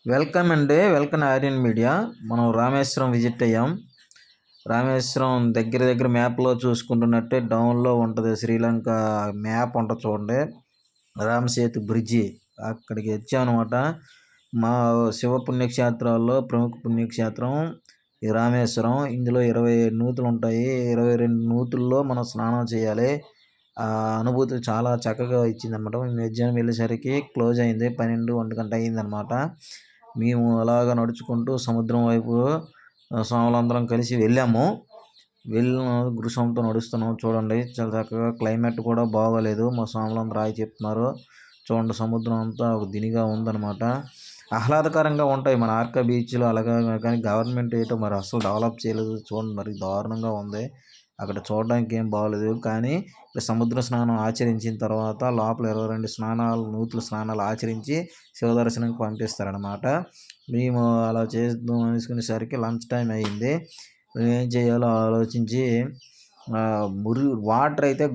Welcome అండి. Welcome Aryan media. మనం Rameswaram visit అయ్యాం. రామేశ్వరం దగ్గర దగ్గర మ్యాప్‌లో చూసుకుంటున్నట్టే డౌన్‌లో ఉంటది. శ్రీలంక మ్యాప్ ఉంటది చూడండి. రామ్ సేతు బ్రిడ్జి అక్కడికి వచ్చామనమాట. మా శివ పుణ్యక్షేత్రాల్లో ప్రముఖ పుణ్యక్షేత్రం ఈ రామేశ్వరం. ఇందులో 27 నూతులుంటాయి. 22 నూతుల్లో మనం స్నానం చేయాలి. ఆ అనుభూతి చాలా చక్కగా ఇచ్చిందనమాట. మధ్యాహ్నం వెళ్ళేసరికి క్లోజ్ అయింది. 12, 1 గంట అయిందనమాట. మేము అలాగా నడుచుకుంటూ సముద్రం వైపు స్వాములందరం కలిసి వెళ్ళాము. వెళ్ళిన గృహంతో నడుస్తున్నాం. చూడండి చాలా చక్కగా క్లైమేట్ కూడా బాగోలేదు. మా స్వాములందరూ హాయ్ చెప్తున్నారు. చూడండి సముద్రం అంతా ఒక దినిగా ఉందనమాట. ఆహ్లాదకరంగా ఉంటాయి మన ఆర్కా బీచ్‌లో అలాగా, కానీ గవర్నమెంట్ ఏటో మరి అస్సలు డెవలప్ చేయలేదు. చూడండి మరి దారుణంగా ఉంది. అక్కడ చూడడానికి ఏం బాగోలేదు. కానీ సముద్ర స్నానం ఆచరించిన తర్వాత లోపల 22 నూతుల స్నానాలు ఆచరించి శివ దర్శనంకి పంపిస్తారనమాట. మేము అలా చేద్దాం అనుకునేసరికి లంచ్ టైం అయింది. ఏం చేయాలో ఆలోచించి వాటర్ అయితే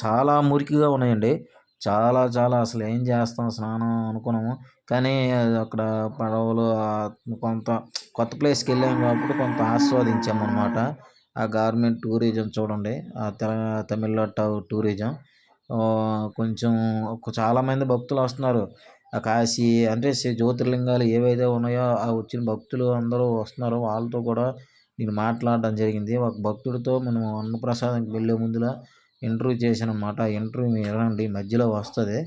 చాలా మురికిగా ఉన్నాయండి. చాలా చాలా అసలు ఏం చేస్తాం స్నానం అనుకున్నాము. కానీ అక్కడ పడవలు కొంత కొత్త ప్లేస్‌కి వెళ్ళాము కాబట్టి కొంత ఆస్వాదించామనమాట. ఆ గవర్నమెంట్ టూరిజం చూడండి. తమిళనాడు టూరిజం కొంచెం చాలామంది భక్తులు వస్తున్నారు. కాశీ అంటే జ్యోతిర్లింగాలు ఏవైతే ఉన్నాయో ఆ వచ్చిన భక్తులు అందరూ వస్తున్నారు. వాళ్ళతో కూడా నేను మాట్లాడడం జరిగింది. ఒక భక్తుడితో మనం అన్నప్రసాదంకి వెళ్ళే ముందులా ఇంటర్వ్యూ చేశాననమాట. ఆ ఇంటర్వ్యూ మీరు వినండి, మధ్యలో వస్తది.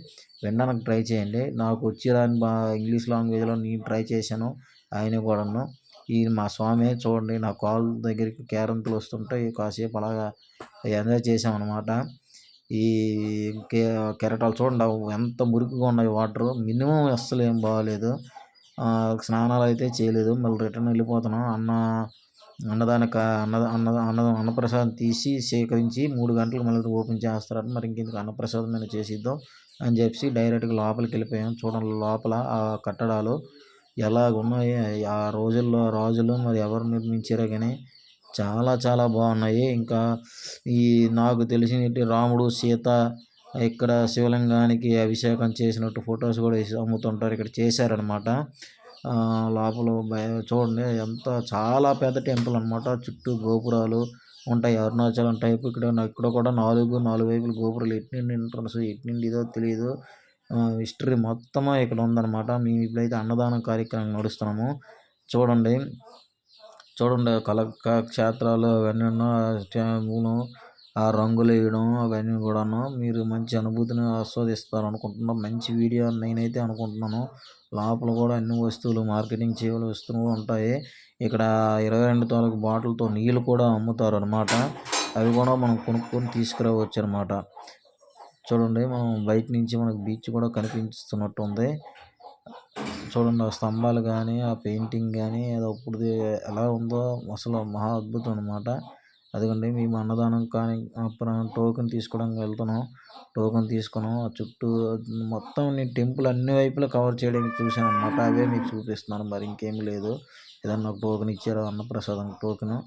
వినడానికి ట్రై చేయండి. నాకు వచ్చి రాని ఇంగ్లీష్ లాంగ్వేజ్‌లో నేను ట్రై చేశాను. ఆయన కూడాను. మా స్వామి చూడండి నా కాలు దగ్గరికి కేరింతలు వస్తుంటాయి. కాసేపు అలాగా ఎంజాయ్ చేశామనమాట. ఈ కెరటాలు చూడండి ఎంత మురికిగా ఉన్నాయి వాటరు. మినిమం అస్సలు ఏం బాగాలేదు. స్నానాలు అయితే చేయలేదు. మళ్ళీ రిటర్న్ వెళ్ళిపోతున్నాం. అన్నదానక అన్నద అన్నద అన్న అన్నప్రసాదం తీసి సేకరించి 3 గంటలకు మళ్ళీ ఓపెన్ చేస్తారట. మరి ఇంకెందుకు అన్నప్రసాదమైనా చేసిద్దాం అని చెప్పేసి డైరెక్ట్‌గా లోపలికి వెళ్ళిపోయాం. చూడండి లోపల ఆ కట్టడాలు ఎలాగున్నాయి. ఆ రోజుల్లో రాజులు మరి ఎవరు నిర్మించారో గానీ చాలా చాలా బాగున్నాయి. ఇంకా నాకు తెలిసినట్టు రాముడు, సీత ఇక్కడ శివలింగానికి అభిషేకం చేసినట్టు ఫొటోస్ కూడా అమ్ముతుంటారు. ఇక్కడ చేశారనమాట. లోపల చూడండి చాలా పెద్ద టెంపుల్ అనమాట. చుట్టూ గోపురాలు ఉంటాయి. అరుణాచలం టైప్ ఇక్కడ కూడా 4 వైపులు గోపురాలు. ఎటునుండి ఎంట్రన్స్ ఎటునుండి ఇదో తెలియదు. హిస్టరీ మొత్తము ఇక్కడ ఉందనమాట. మేము ఇప్పుడైతే అన్నదానం కార్యక్రమం నడుస్తున్నాము. చూడండి క్షేత్రాలు అవన్నీ ఆ రంగులు వేయడం అవన్నీ కూడాను మీరు మంచి అనుభూతిని ఆస్వాదిస్తారు అనుకుంటున్నాను. మంచి వీడియో నేనైతే అనుకుంటున్నాను. లోపల కూడా అన్ని వస్తువులు మార్కెటింగ్ చేయగల వస్తువులు ఉంటాయి. ఇక్కడ 22 తాలూకు బాటిల్‌తో నీళ్ళు కూడా అమ్ముతారు అనమాట. అవి కూడా మనం కొనుక్కొని తీసుకురావచ్చు అనమాట. చూడండి మనం బయట నుంచి మనకు బీచ్ కూడా కనిపిస్తున్నట్టు ఉంది. చూడండి ఆ స్తంభాలు కానీ ఆ పెయింటింగ్ కానీ అది అప్పుడుది ఎలా ఉందో అసలు మహా అద్భుతం అనమాట. అదిగోండి మేము అన్నదానం కానీ టోకెన్ తీసుకోవడానికి వెళ్తున్నాం. టోకెన్ తీసుకున్నాం. ఆ చుట్టూ మొత్తం నేను టెంపుల్ అన్ని వైపులా కవర్ చేయడానికి చూశాను అనమాట. అవే మీకు చూపిస్తున్నాను. మరి ఇంకేం లేదు. ఏదన్నా ఒక టోకెన్ ఇచ్చారు అన్నప్రసాదం టోకెను.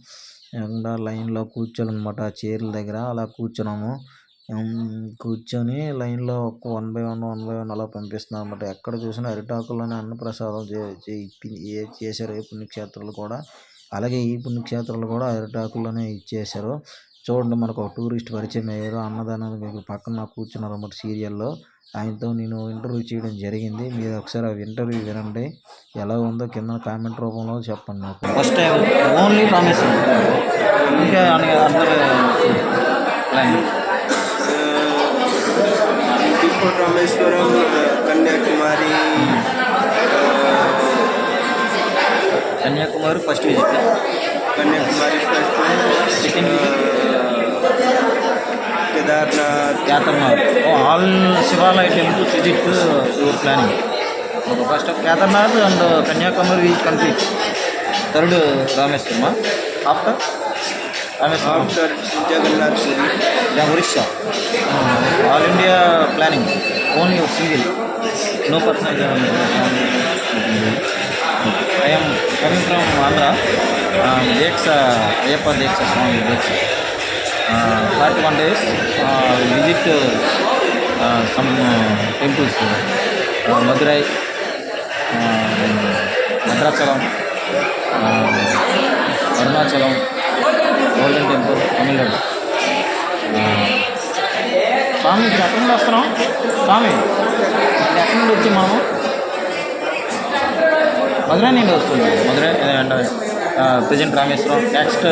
లైన్‌లో కూర్చోాలన్నమాట. ఆ చైర్ల దగ్గర అలా కూర్చున్నాము. కూర్చొని లైన్‌లో వన్ బై వన్ అలా పంపిస్తున్నారన్నమాట. ఎక్కడ చూసినా అరిటాకుల్లోనే అన్నప్రసాదం చేశారు ఏ పుణ్యక్షేత్రాలు కూడా. అలాగే ఈ పుణ్యక్షేత్రాలు కూడా అరిటాకుల్లోనే ఇచ్చేశారు. చూడండి మనకు ఒక టూరిస్ట్ పరిచయం అయ్యారు. అన్నదానానికి పక్కన కూర్చున్నారన్నమాట సీరియల్‌లో. ఆయనతో నేను ఇంటర్వ్యూ చేయడం జరిగింది. మీరు ఒకసారి ఆ ఇంటర్వ్యూ వినండి. ఎలా ఉందో కింద కామెంట్ రూపంలో చెప్పండి నాకు. ఫస్ట్ టైం ఓన్లీ రామేశ్వరం ఇంకా Rameswaram, Kanyakumari first visit, Kanyakumari first, second visit Kedarnath. All శివాలయ temples visit your planning. First of Kedarnath and Kanyakumari visit complete. Third రామేశ్వరమా after Rameswaram after Jagannath Puri, Orissa. All India planning only single, no personal. I am coming from Andhra. Ayyappa Deksha, Swami Deksha. 41 days. Visit some temples. Madurai, Bhadrachalam, ఆ, Arunachalam, golden temple, Tamil Nadu. స్వామి ఇక్కడ ఎక్కడి నుండి వస్తున్నాం? స్వామి ఇక్కడ ఎక్కడి నుండి వచ్చి మనము మధురై నుండి వస్తుంది. Madurai and present Rameswaram, next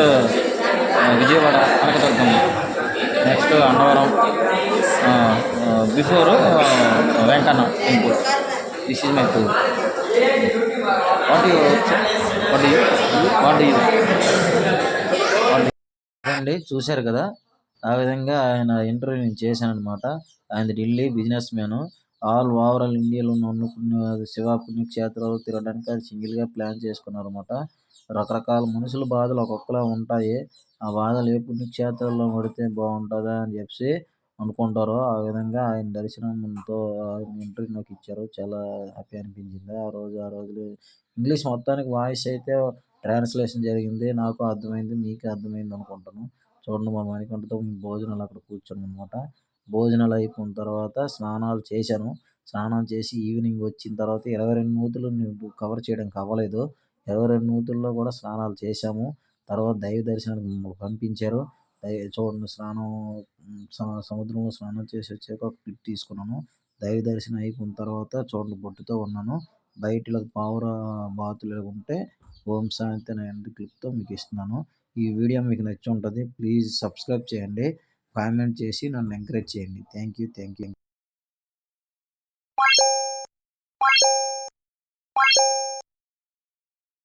Vijayawada, Kanakadurgam, next Annavaram, before Venkanna temple. This is my tour. What you అండి చూశారు కదా, ఆ విధంగా ఆయన ఇంటర్వ్యూ నేను చేశానమాట. ఆయన Delhi business man. All overall ఇండియాలో ఉన్న శివ పుణ్యక్షేత్రాలు తిరగడానికి అది సింగిల్గా ప్లాన్ చేసుకున్నారన్నమాట. రకరకాల మనుషుల బాధలు ఒక్కొక్కలా ఉంటాయి. ఆ బాధలు ఏ పుణ్యక్షేత్రాల్లో పడితే బాగుంటుందా అని చెప్పి అనుకుంటారో ఆ విధంగా ఆయన దర్శనంతో ఆయన ఇంటర్వ్యూ నాకు ఇచ్చారు. చాలా హ్యాపీ అనిపించింది ఆ రోజులు. ఇంగ్లీష్ మొత్తానికి వాయిస్ అయితే ట్రాన్స్లేషన్ జరిగింది. నాకు అర్థమైంది, మీకు అర్థమైంది అనుకుంటాను. చూడండి, మా మణికంఠతో భోజనాలు అక్కడ కూర్చొని భోజనాలు అయిపోయిన తర్వాత స్నానాలు చేశాను. స్నానం చేసి ఈవినింగ్ వచ్చిన తర్వాత 22 నూతులు కవర్ చేయడానికి అవ్వలేదు. 22 నూతుల్లో కూడా స్నానాలు చేశాము. తర్వాత దైవ దర్శనానికి మమ్మల్ని పంపించారు. చూడండి, సముద్రంలో స్నానం చేసి వచ్చాక ఒక క్లిప్ తీసుకున్నాను. దైవ దర్శనం అయిపోయిన తర్వాత చూడండి బొట్టుతో ఉన్నాను. బయట ఇలా పావుర బాతులు ఉంటే ఓం శాంతి అనే క్లిప్తో మీకు ఇస్తున్నాను. ఈ వీడియో మీకు నచ్చి ఉంటుంది. ప్లీజ్ సబ్స్క్రైబ్ చేయండి, కామెంట్ చేసి నన్ను ఎంకరేజ్ చేయండి. Thank you.